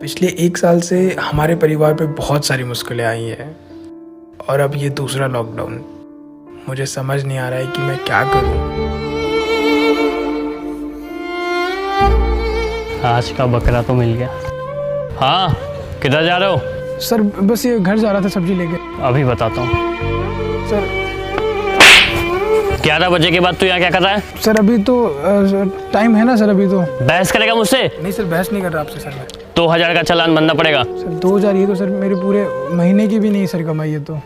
पिछले 1 साल से हमारे परिवार पे बहुत सारी मुश्किलें आई हैं और अब ये दूसरा लॉकडाउन। मुझे समझ नहीं आ रहा है कि मैं क्या करूं। आज का बकरा तो मिल गया। हाँ, किधर जा रहे हो? सर बस ये घर जा रहा था सब्जी लेके। अभी बताता हूँ। सर 11 बजे के बाद तू यहाँ क्या कर रहा है? सर अभी तो टाइम है ना सर, अभी तो। बहस करेगा मुझसे? नहीं सर, बहस नहीं कर रहा आपसे सर मैं। 2000 का चालान बनना पड़ेगा। सर 2000 ये तो सर मेरे पूरे महीने की भी नहीं सर कमाई है तो।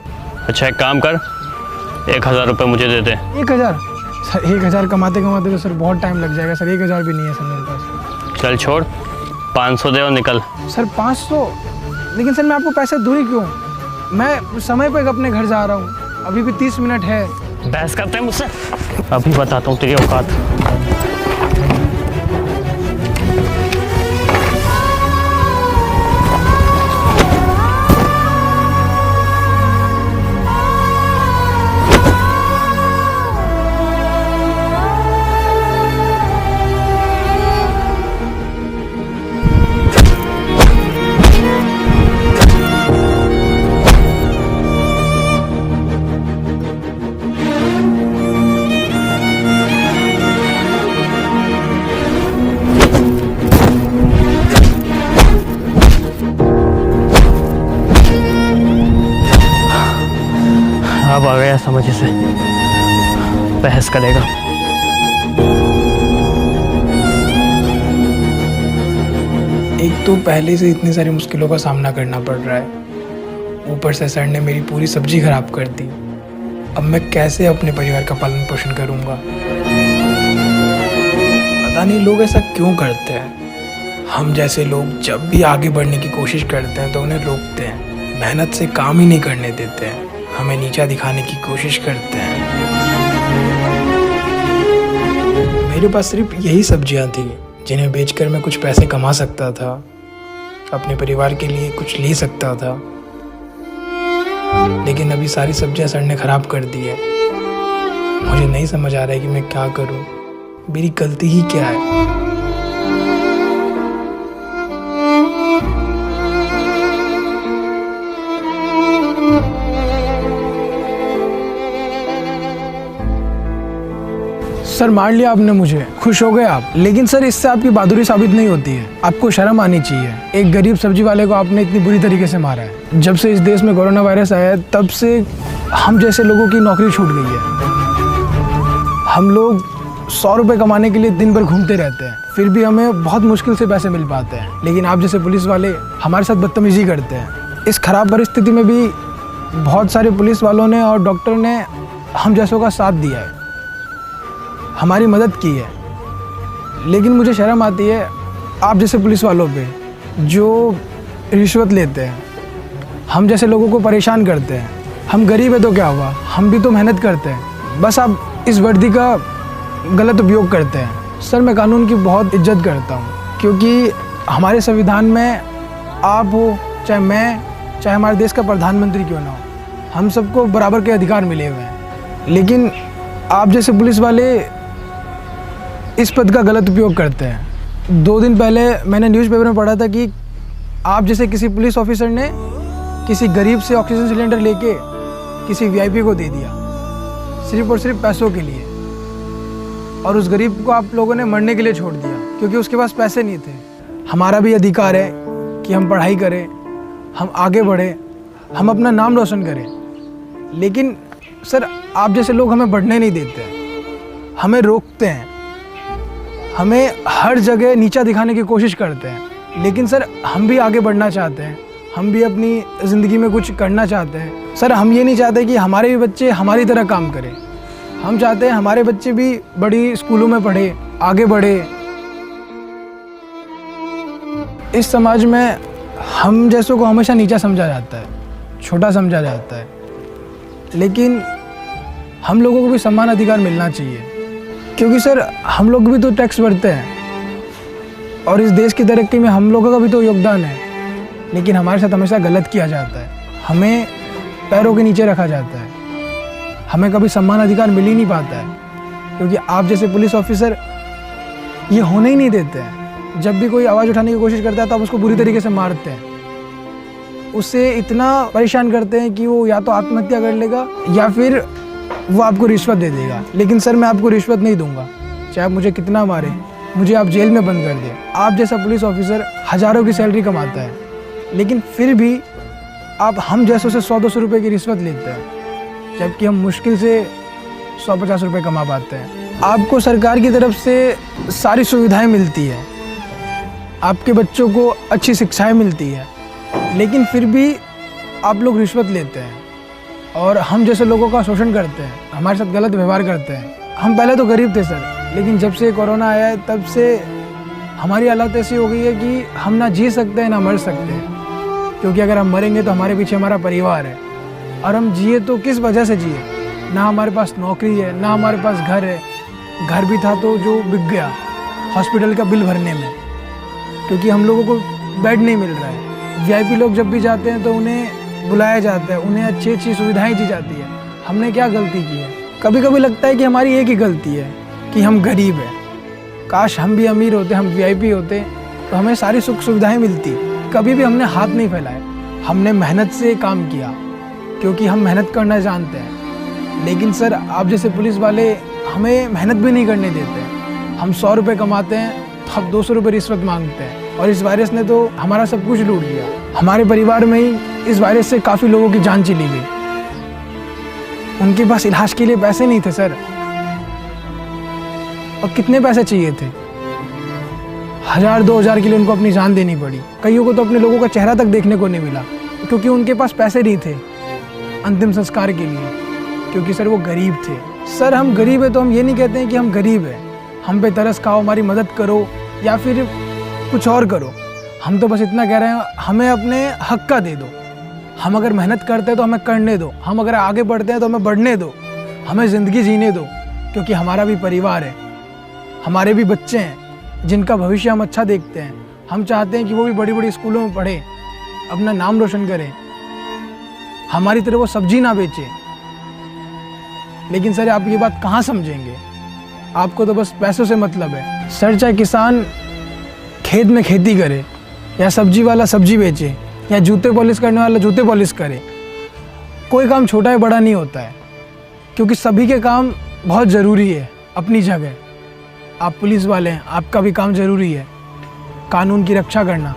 अच्छा एक काम कर, 1000 रुपये मुझे दे दे। 1000? सर 1000 कमाते कमाते तो सर बहुत टाइम लग जाएगा सर। 1000 भी नहीं है सर मेरे पास। चल छोड़, 500 दे और निकल। सर 500? लेकिन सर मैं आपको पैसे दूँ ही क्यों? मैं समय पर अपने घर जा रहा हूँ, अभी भी 30 मिनट है। बहस करते हैं मुझसे? अभी बताता हूँ तेरी औकात। अब आ गया समझ से, बहस करेगा। एक तो पहले से इतनी सारी मुश्किलों का सामना करना पड़ रहा है, ऊपर से सर ने मेरी पूरी सब्जी खराब कर दी। अब मैं कैसे अपने परिवार का पालन पोषण करूंगा? पता नहीं लोग ऐसा क्यों करते हैं। हम जैसे लोग जब भी आगे बढ़ने की कोशिश करते हैं तो उन्हें रोकते हैं, मेहनत से काम ही नहीं करने देते हैं, हमें नीचा दिखाने की कोशिश करते हैं। मेरे पास सिर्फ यही सब्जियां थी जिन्हें बेचकर मैं कुछ पैसे कमा सकता था, अपने परिवार के लिए कुछ ले सकता था। लेकिन अभी सारी सब्जियां सर ने खराब कर दी है। मुझे नहीं समझ आ रहा है कि मैं क्या करूं, मेरी गलती ही क्या है। सर मार लिया आपने मुझे, खुश हो गए आप। लेकिन सर इससे आपकी बहादुरी साबित नहीं होती है, आपको शर्म आनी चाहिए। एक गरीब सब्जी वाले को आपने इतनी बुरी तरीके से मारा है। जब से इस देश में कोरोना वायरस आया है तब से हम जैसे लोगों की नौकरी छूट गई है। हम लोग 100 रुपये कमाने के लिए दिन भर घूमते रहते हैं, फिर भी हमें बहुत मुश्किल से पैसे मिल पाते हैं। लेकिन आप जैसे पुलिस वाले हमारे साथ बदतमीजी करते हैं। इस खराब परिस्थिति में भी बहुत सारे पुलिस वालों ने और डॉक्टर ने हम जैसों का साथ दिया है, हमारी मदद की है। लेकिन मुझे शर्म आती है आप जैसे पुलिस वालों पे जो रिश्वत लेते हैं, हम जैसे लोगों को परेशान करते हैं। हम गरीब है तो क्या हुआ, हम भी तो मेहनत करते हैं, बस आप इस वर्दी का गलत उपयोग करते हैं। सर मैं कानून की बहुत इज्जत करता हूँ, क्योंकि हमारे संविधान में आप हो चाहे मैं, चाहे हमारे देश का प्रधानमंत्री क्यों ना हो, हम सबको बराबर के अधिकार मिले हुए हैं। लेकिन आप जैसे पुलिस वाले इस पद का गलत उपयोग करते हैं। 2 दिन पहले मैंने न्यूज़पेपर में पढ़ा था कि आप जैसे किसी पुलिस ऑफिसर ने किसी गरीब से ऑक्सीजन सिलेंडर लेके किसी वीआईपी को दे दिया, सिर्फ और सिर्फ पैसों के लिए। और उस गरीब को आप लोगों ने मरने के लिए छोड़ दिया क्योंकि उसके पास पैसे नहीं थे। हमारा भी अधिकार है कि हम पढ़ाई करें, हम आगे बढ़ें, हम अपना नाम रोशन करें। लेकिन सर आप जैसे लोग हमें बढ़ने नहीं देते हैं, हमें रोकते हैं, हमें हर जगह नीचा दिखाने की कोशिश करते हैं। लेकिन सर हम भी आगे बढ़ना चाहते हैं, हम भी अपनी ज़िंदगी में कुछ करना चाहते हैं। सर हम ये नहीं चाहते कि हमारे भी बच्चे हमारी तरह काम करें। हम चाहते हैं हमारे बच्चे भी बड़ी स्कूलों में पढ़े, आगे बढ़े। इस समाज में हम जैसों को हमेशा नीचा समझा जाता है, छोटा समझा जाता है। लेकिन हम लोगों को भी समान अधिकार मिलना चाहिए, क्योंकि सर हम लोग भी तो टैक्स भरते हैं और इस देश की तरक्की में हम लोगों का भी तो योगदान है। लेकिन हमारे साथ हमेशा गलत किया जाता है, हमें पैरों के नीचे रखा जाता है, हमें कभी सम्मान अधिकार मिल ही नहीं पाता है। क्योंकि आप जैसे पुलिस ऑफिसर ये होने ही नहीं देते हैं। जब भी कोई आवाज़ उठाने की कोशिश करता है तो आप उसको बुरी तरीके से मारते हैं, उससे इतना परेशान करते हैं कि वो या तो आत्महत्या कर लेगा या फिर वो आपको रिश्वत दे देगा। लेकिन सर मैं आपको रिश्वत नहीं दूंगा, चाहे आप मुझे कितना मारे, मुझे आप जेल में बंद कर दें। आप जैसा पुलिस ऑफिसर हज़ारों की सैलरी कमाता है, लेकिन फिर भी आप हम जैसों से 100-200 रुपये की रिश्वत लेते हैं, जबकि हम मुश्किल से 100-50 रुपये कमा पाते हैं। आपको सरकार की तरफ से सारी सुविधाएं मिलती है, आपके बच्चों को अच्छी शिक्षाएं मिलती है, लेकिन फिर भी आप लोग रिश्वत लेते हैं और हम जैसे लोगों का शोषण करते हैं, हमारे साथ गलत व्यवहार करते हैं। हम पहले तो गरीब थे सर, लेकिन जब से कोरोना आया है तब से हमारी हालत ऐसी हो गई है कि हम ना जी सकते हैं ना मर सकते हैं, क्योंकि अगर हम मरेंगे तो हमारे पीछे हमारा परिवार है, और हम जिए तो किस वजह से जिए। ना हमारे पास नौकरी है, ना हमारे पास घर है, घर भी था तो जो बिक गया हॉस्पिटल का बिल भरने में, क्योंकि हम लोगों को बेड नहीं मिल रहा है। वीआईपी लोग जब भी जाते हैं तो उन्हें बुलाया जाता है, उन्हें अच्छी अच्छी सुविधाएं दी जाती है। हमने क्या गलती की है? कभी कभी लगता है कि हमारी एक ही गलती है कि हम गरीब हैं। काश हम भी अमीर होते, हम वीआईपी होते तो हमें सारी सुख सुविधाएं मिलती। कभी भी हमने हाथ नहीं फैलाए, हमने मेहनत से काम किया, क्योंकि हम मेहनत करना जानते हैं। लेकिन सर आप जैसे पुलिस वाले हमें मेहनत भी नहीं करने देते। हम 100 रुपये कमाते हैं तो अब 200 रुपये रिश्वत मांगते हैं, और इस वायरस ने तो हमारा सब कुछ लूट लिया। हमारे परिवार में ही इस वायरस से काफ़ी लोगों की जान चली गई। उनके पास इलाज के लिए पैसे नहीं थे सर, और कितने पैसे चाहिए थे? 1000-2000 के लिए उनको अपनी जान देनी पड़ी। कईयों को तो अपने लोगों का चेहरा तक देखने को नहीं मिला, क्योंकि उनके पास पैसे नहीं थे अंतिम संस्कार के लिए, क्योंकि सर वो गरीब थे। सर हम गरीब है तो हम ये नहीं कहते हैं कि हम गरीब हैं, हम पे तरस खाओ, हमारी मदद करो या फिर कुछ और करो। हम तो बस इतना कह रहे हैं, हमें अपने हक का दे दो। हम अगर मेहनत करते हैं तो हमें करने दो, हम अगर आगे बढ़ते हैं तो हमें बढ़ने दो, हमें ज़िंदगी जीने दो, क्योंकि हमारा भी परिवार है, हमारे भी बच्चे हैं जिनका भविष्य हम अच्छा देखते हैं। हम चाहते हैं कि वो भी बड़ी बड़ी स्कूलों में पढ़े, अपना नाम रोशन करें, हमारी तरह वो सब्जी ना बेचे। लेकिन सर आप ये बात कहाँ समझेंगे? आपको तो बस पैसों से मतलब है। सर चाहे किसान खेत में खेती करे, या सब्जी वाला सब्जी बेचे, या जूते पॉलिश करने वाला जूते पॉलिश करे, कोई काम छोटा या बड़ा नहीं होता है, क्योंकि सभी के काम बहुत ज़रूरी है अपनी जगह। आप पुलिस वाले हैं, आपका भी काम ज़रूरी है कानून की रक्षा करना,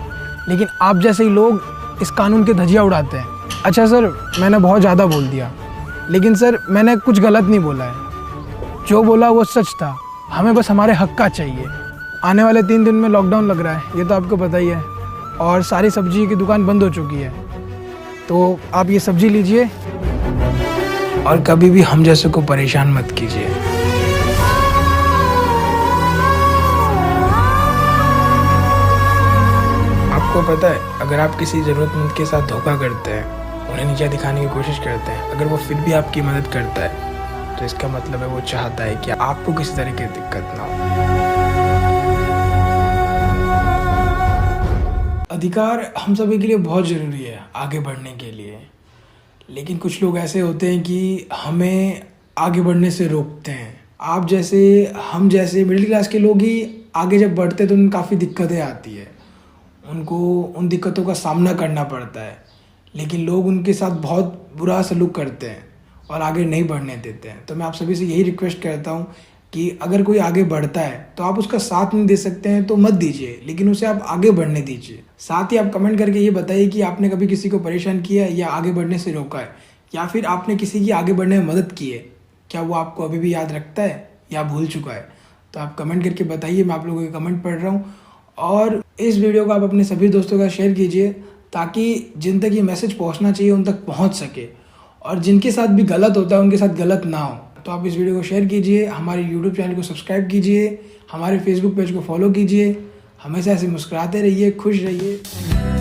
लेकिन आप जैसे ही लोग इस कानून के धज्जियाँ उड़ाते हैं। अच्छा सर मैंने बहुत ज़्यादा बोल दिया, लेकिन सर मैंने कुछ गलत नहीं बोला है, जो बोला वो सच था। हमें बस हमारे हक का चाहिए। आने वाले 3 दिन में लॉकडाउन लग रहा है, ये तो आपको पता ही है, और सारी सब्जी की दुकान बंद हो चुकी है, तो आप ये सब्जी लीजिए और कभी भी हम जैसे को परेशान मत कीजिए। आपको पता है, अगर आप किसी ज़रूरतमंद के साथ धोखा करते हैं, उन्हें नीचा दिखाने की कोशिश करते हैं, अगर वो फिर भी आपकी मदद करता है, तो इसका मतलब है वो चाहता है कि आपको किसी तरह की दिक्कत ना हो। अधिकार हम सभी के लिए बहुत ज़रूरी है आगे बढ़ने के लिए, लेकिन कुछ लोग ऐसे होते हैं कि हमें आगे बढ़ने से रोकते हैं। आप जैसे, हम जैसे मिडिल क्लास के लोग ही आगे जब बढ़ते हैं तो उन्हें काफ़ी दिक्कतें आती है, उनको उन दिक्कतों का सामना करना पड़ता है, लेकिन लोग उनके साथ बहुत बुरा सलूक करते हैं और आगे नहीं बढ़ने देते हैं। तो मैं आप सभी से यही रिक्वेस्ट करता हूँ कि अगर कोई आगे बढ़ता है तो आप उसका साथ नहीं दे सकते हैं तो मत दीजिए, लेकिन उसे आप आगे बढ़ने दीजिए। साथ ही आप कमेंट करके ये बताइए कि आपने कभी किसी को परेशान किया या आगे बढ़ने से रोका है, या फिर आपने किसी की आगे बढ़ने में मदद की है, क्या वो आपको अभी भी याद रखता है या भूल चुका है? तो आप कमेंट करके बताइए, मैं आप लोगों के कमेंट पढ़ रहा हूँ। और इस वीडियो को आप अपने सभी दोस्तों का शेयर कीजिए, ताकि जिन तक ये मैसेज पहुँचना चाहिए उन तक पहुँच सके, और जिनके साथ भी गलत होता है उनके साथ गलत ना हो। तो आप इस वीडियो को शेयर कीजिए, हमारे यूट्यूब चैनल को सब्सक्राइब कीजिए, हमारे फेसबुक पेज को फॉलो कीजिए। हमेशा ऐसे मुस्कुराते रहिए, खुश रहिए।